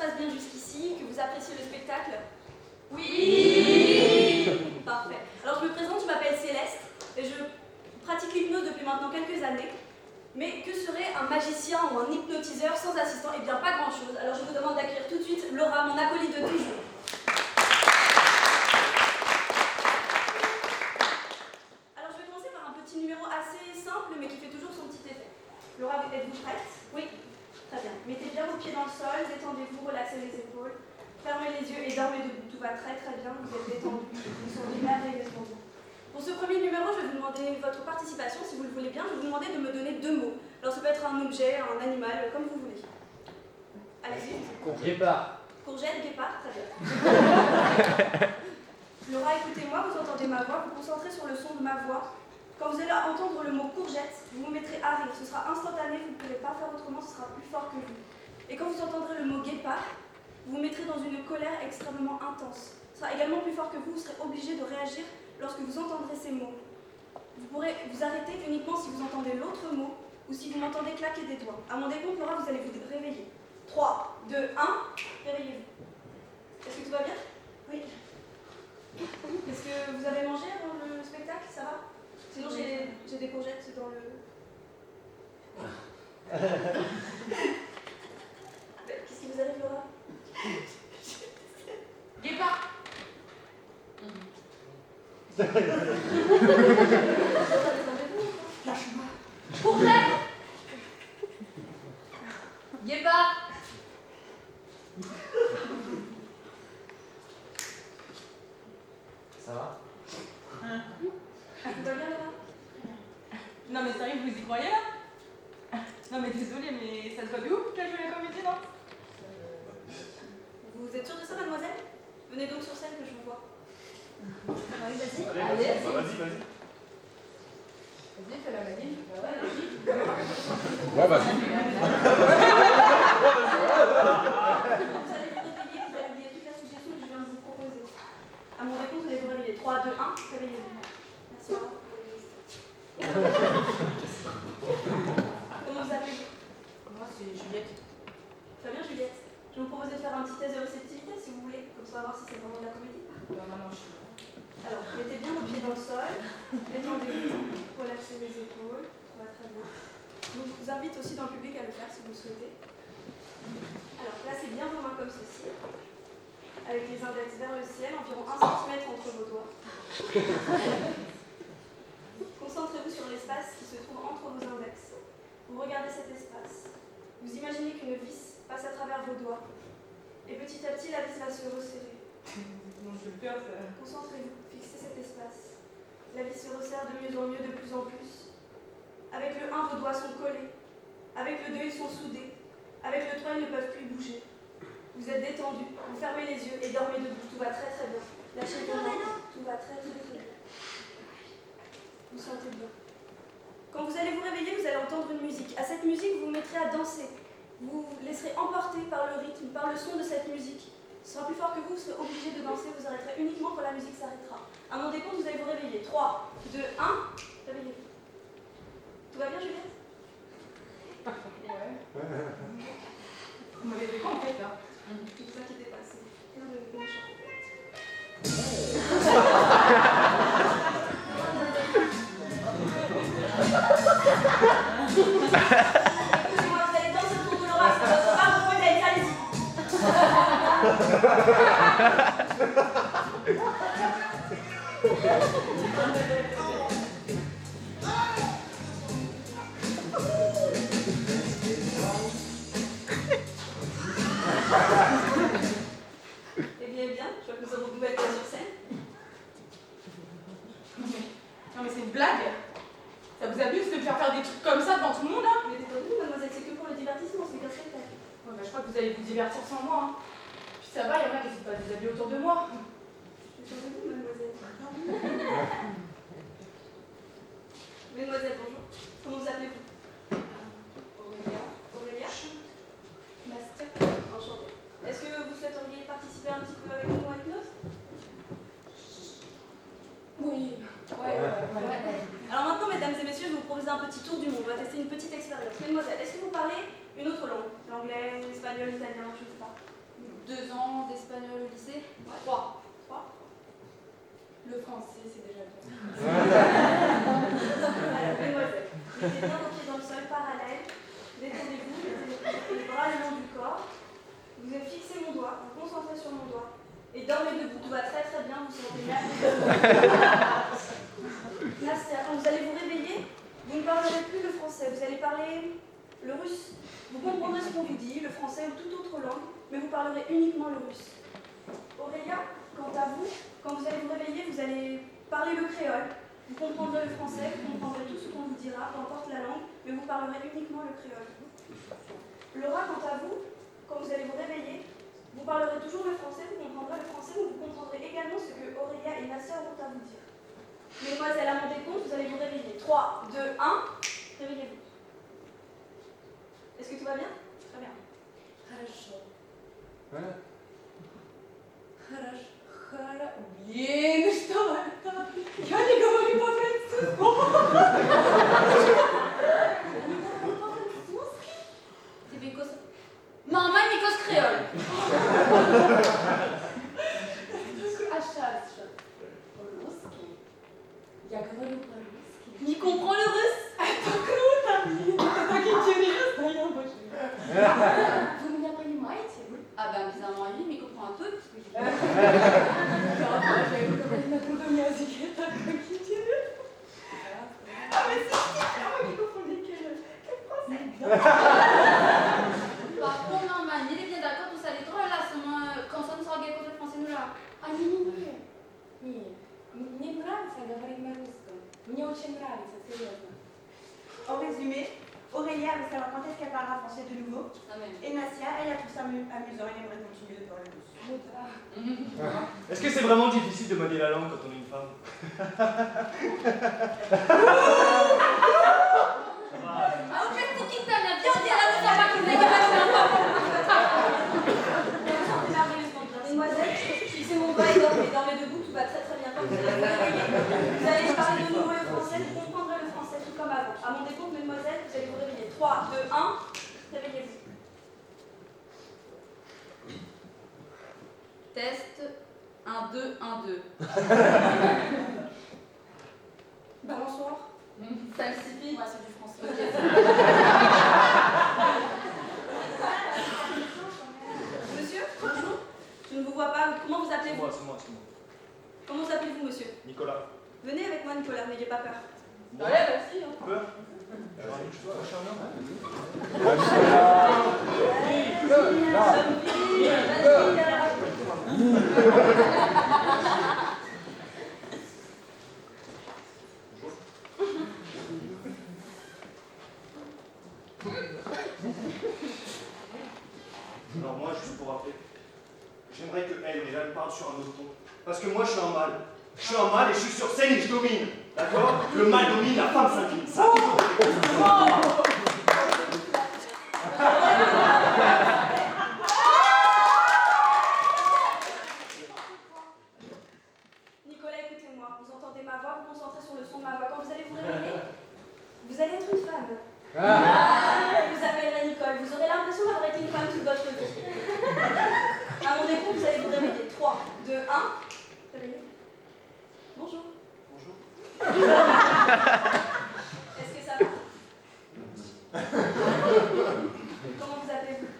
passe bien jusqu'ici, que vous appréciez le spectacle? Oui. Parfait. Alors je me présente, je m'appelle Céleste et je pratique l'hypnose depuis maintenant quelques années. Mais que serait un magicien ou un hypnotiseur sans assistant? Eh bien pas grand-chose. Alors je vous demande d'accueillir tout de suite Laura, mon acolyte de toujours. Alors je vais commencer par un petit numéro assez simple mais qui fait toujours son petit effet. Laura, êtes-vous prête? Oui. Très bien. Mettez bien vos pieds dans le sol, détendez-vous, relaxez les épaules. Fermez les yeux et dormez debout. Tout va très très bien, vous êtes détendu. Vous sentez merveilleusement bien. Pour ce premier numéro, je vais vous demander votre participation. Si vous le voulez bien, je vais vous demander de me donner 2 mots. Alors ça peut être un objet, un animal, comme vous voulez. Allez-y. Guépard. Courgette, guépard, très bien. Laura, écoutez-moi, vous entendez ma voix, vous concentrez sur le son de ma voix. Quand vous allez entendre le mot courgette, vous vous mettrez à rire. Ce sera instantané, vous ne pourrez pas faire autrement, ce sera plus fort que vous. Et quand vous entendrez le mot guépard, vous vous mettrez dans une colère extrêmement intense. Ce sera également plus fort que vous serez obligé de réagir lorsque vous entendrez ces mots. Vous pourrez vous arrêter uniquement si vous entendez l'autre mot ou si vous m'entendez claquer des doigts. À mon décompte, Laura, vous allez vous réveiller. 3, 2, 1, réveillez-vous. Est-ce que tout va bien? Oui. Est-ce que vous avez mangé avant le spectacle? Ça va? Sinon, j'ai des courgettes dans le... Qu'est-ce qui vous arrive, Laura? Guépard. Lâche-moi. Courgette. Guépard. Ça va? Tout va bien, Laura? Non mais sérieux, vous y croyez là? Non mais désolé, mais ça se voit de ouf qu'elle joue la comédie, non? Vous êtes sûre de ça, mademoiselle? Venez donc sur scène que je vous vois. Oui, vas-y. Allez, Vas-y. vas-y, fais la maline. Ouais, vas-y. Vous allez vous réveiller, vous allez oublier toute la suggestion que je viens de vous proposer. À mon réponse, vous allez vous réveiller. 3, 2, 1, réveillez-vous. Merci, Laura. Comment vous appelez-vous? Moi c'est Juliette. Très bien, Juliette. Je vais vous proposer de faire un petit test de réceptivité si vous voulez, comme ça on va voir si c'est vraiment de la comédie. Non, non, je suis... Alors, mettez bien vos pieds dans le sol, détendez-vous, relaxez les épaules, ça va très bien. Je vous invite aussi dans le public à le faire si vous le souhaitez. Alors, placez bien vos mains comme ceci, avec les index vers le ciel, environ 1 cm entre vos doigts. Concentrez-vous sur l'espace qui se trouve entre vos index. Vous regardez cet espace. Vous imaginez qu'une vis passe à travers vos doigts. Et petit à petit, la vis va se resserrer. Non, je le perds, ça... Concentrez-vous, fixez cet espace. La vis se resserre de mieux en mieux, de plus en plus. Avec le 1, vos doigts sont collés. Avec le 2, ils sont soudés. Avec le 3, ils ne peuvent plus bouger. Vous êtes détendu, vous fermez les yeux et dormez debout. Tout va très très bien. Lâchez vos mains, tout va très très bien. Vous sentez bien. Quand vous allez vous réveiller, vous allez entendre une musique. À cette musique, vous vous mettrez à danser. Vous vous laisserez emporter par le rythme, par le son de cette musique. Ce sera plus fort que vous serez obligé de danser, vous arrêterez uniquement quand la musique s'arrêtera. À mon décompte, vous allez vous réveiller. 3, 2, 1, réveillez-vous. Tout va bien, Juliette? Ouais. Vous m'avez fait quoi en fait là? Ne vous inquiétez pas, c'est rien de méchant. Excusez-moi, vous allez danser autour de Laura, c'est votre femme, vous pouvez aller, allez-y. Eh bien, je vois que nous avons de nouvelles places sur scène. Non mais c'est une blague. Ça vous amuse de me faire des trucs comme ça devant tout le monde là? Mais détendez-vous, mademoiselle, c'est que pour le divertissement, c'est qu'un spectacle. Ouais, bah, je crois que vous allez vous divertir sans moi. Hein. Puis ça va, il y en a qui ne sont pas déshabillés autour de moi. Détendez-vous, mademoiselle. Mademoiselle, bonjour. Comment vous appelez-vous? Aurélia. Aurélia? Master. Enchantée. Est-ce que vous souhaiteriez participer un petit peu avec nous à l'hypnose? Oui. Ouais. Alors maintenant, mesdames et messieurs, je vais vous proposer un petit tour du monde. On va tester une petite expérience. Mademoiselle, est-ce que vous parlez une autre langue? L'anglais, l'espagnol, l'italien, je ne sais pas. 2 ans d'espagnol au lycée. 3. Le français, c'est déjà bien. Alors, mesdemoiselles, mettez bien vos pieds dans le sol parallèle. Détendez-vous, mettez les bras le long du corps. Vous fixez mon doigt, vous concentrez sur mon doigt. Et dormez debout, tout va très très bien, vous sentez merveilleux. Nastia, quand vous allez vous réveiller, vous ne parlerez plus le français, vous allez parler le russe. Vous comprendrez ce qu'on vous dit, le français ou toute autre langue, mais vous parlerez uniquement le russe. Aurélia, quant à vous, quand vous allez vous réveiller, vous allez parler le créole. Vous comprendrez le français, vous comprendrez tout ce qu'on vous dira, peu importe la langue, mais vous parlerez uniquement le créole. Laura, quant à vous, quand vous allez vous réveiller, vous parlerez toujours le français, vous comprendrez le français, mais vous comprendrez également ce que Aurélia et Nastia auront à vous dire. Mesdemoiselles, à mon décompte, vous allez vous réveiller. 3, 2, 1, réveillez-vous. Est-ce que tout va bien? Très bien. Хорошо. Voilà. Хорошо. Блин, что это? Я не говорю по-французски. C'est because... Мама, Никос créole. А сейчас же. По-русски. Я говорю по-русски. Не comprends le russe? Это круто, блин. Это так интересно, я обожаю. Вы меня понимаете? Ah ben bizarrement lui, mais il comprend un peu, parce que j'ai... J'avais говорить на другом языке, так как интересно. Ah mais c'est moi qui comprends lesquels. Par contre, non, man, il est bien d'accord, tout ça, les drôles là, quand ça nous sera gay contre le français, nous là. А не. Мне нравится говорить на русском. Мне очень нравится, серьезно. En résumé, Aurélia veut savoir quand est-ce qu'elle parlera français de nouveau. Et Nastia, elle a trouvé ça amusant, elle aimerait continuer de parler russe. Est-ce que c'est vraiment difficile de manier la langue quand on est une femme? Ah, au fait, c'est qui ça, la viande, elle a vu ça, pas comme des gars, Merveilleusement bien. Mesdemoiselles, fixez mon doigt et dormez debout, tout va très très bien. Quand vous allez vous réveiller, vous allez parler de nouveau le français, vous comprendrez le français tout comme avant. À mon décompte, mesdemoiselles, vous allez vous réveiller. 3, 2, 1, réveillez-vous. Test 1, 2, 1, 2. Balançoire. Ça le suffit? Ouais, c'est du français. Monsieur, bonjour. Je ne vous vois pas. Comment vous C'est appelez-vous? moi, c'est moi. Comment vous appelez-vous, monsieur? Nicolas. Venez avec moi, Nicolas, n'ayez pas peur. Ouais, vas-y. Peur? Alors moi, juste pour rappeler, j'aimerais que elle, déjà, elle parle sur un autre ton. Parce que moi, je suis un mâle. Je suis un mâle et je suis sur scène et je domine. D'accord? Le mâle domine, la femme s'incline. Ça, Nicolas, écoutez-moi. Vous entendez ma voix, vous concentrez sur le son de ma voix. Quand vous allez vous réveiller, vous allez être une femme. Vous appellerez Nicole. Vous aurez l'impression d'avoir été une femme toute votre vie. À mon décompte, vous allez vous réveiller. 3, 2, 1. Réveillez. Bonjour. bonjour. Est-ce que ça va? Comment vous appelez-vous?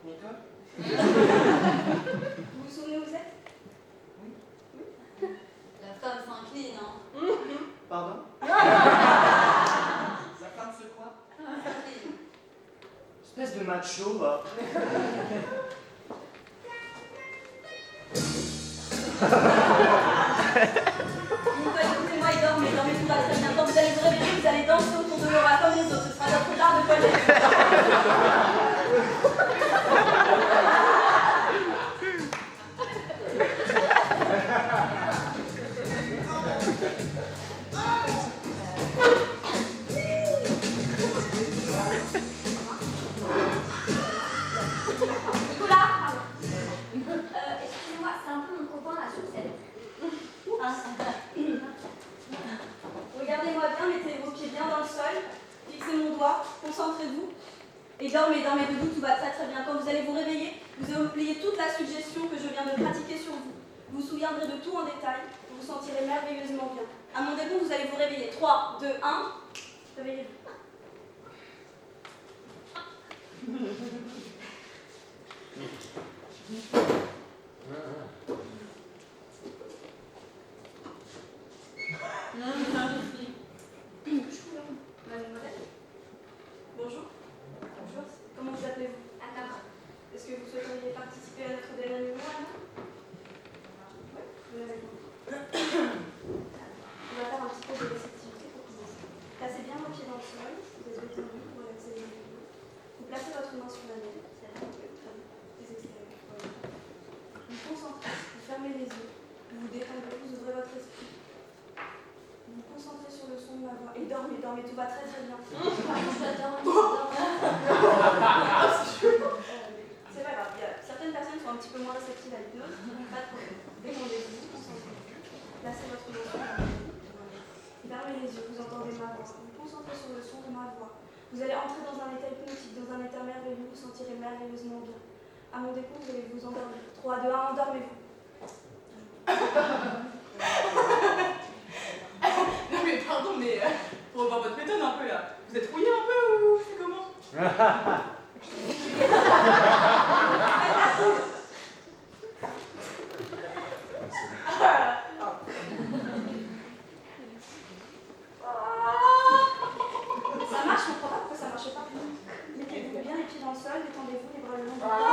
Nicole? Vous vous souvenez où vous êtes? La femme s'incline, hein. Pardon? La femme se croit? Espèce de macho, va. Nicolas, écoutez-moi et dormez tout va très bien. Quand vous allez vous réveiller, vous allez danser autour de Laura comme les autres. Ce sera notre art de colère. Excusez-moi, c'est un peu mon copain là sur scène. Regardez-moi bien, mettez vos pieds bien dans le sol, fixez mon doigt, concentrez-vous Et dormez debout, tout va très bien. Quand vous allez vous réveiller, vous allez oublier toute la suggestion que je viens de pratiquer sur vous. Vous vous souviendrez de tout en détail, vous vous sentirez merveilleusement bien. À mon début, vous allez vous réveiller. 3, 2, 1, réveillez-vous. Mademoiselle. Bonjour. Bonjour. Comment vous appelez-vous? Anna. Est-ce que vous souhaiteriez participer à notre dernier numéro, Anna? Oui, vous l'avez compris. On va faire un petit peu de réceptivité pour commencer. Placez bien vos pieds dans le sol, vous êtes détendu, vous relaxez les épaules. Vous placez votre main sur la mienne, c'est très bien, les extérieurs. Voilà. Vous vous concentrez, vous fermez les yeux, vous vous détendez, vous ouvrez votre esprit. Vous vous concentrez sur le son de ma voix et dormez, tout va très bien. C'est pas grave, certaines personnes sont un petit peu moins réceptives à l'hypnose, pas de problème. Détendez-vous, concentrez-vous. Placez votre main sur la mienne. Fermez les yeux, vous entendez ma voix. Vous vous concentrez sur le son de ma voix. Vous allez entrer dans un état hypnotique, dans un état merveilleux, vous sentirez merveilleusement bien. À mon découvre, vous allez vous endormir. 3, 2, 1, endormez-vous. Non mais pardon, mais pour revoir votre méthode un peu là, vous êtes rouillé un peu ou c'est comment? Ça marche, je comprends pas pourquoi ça marche pas. Mettez-vous bien les pieds dans le sol, détendez-vous, les bras le long du corps.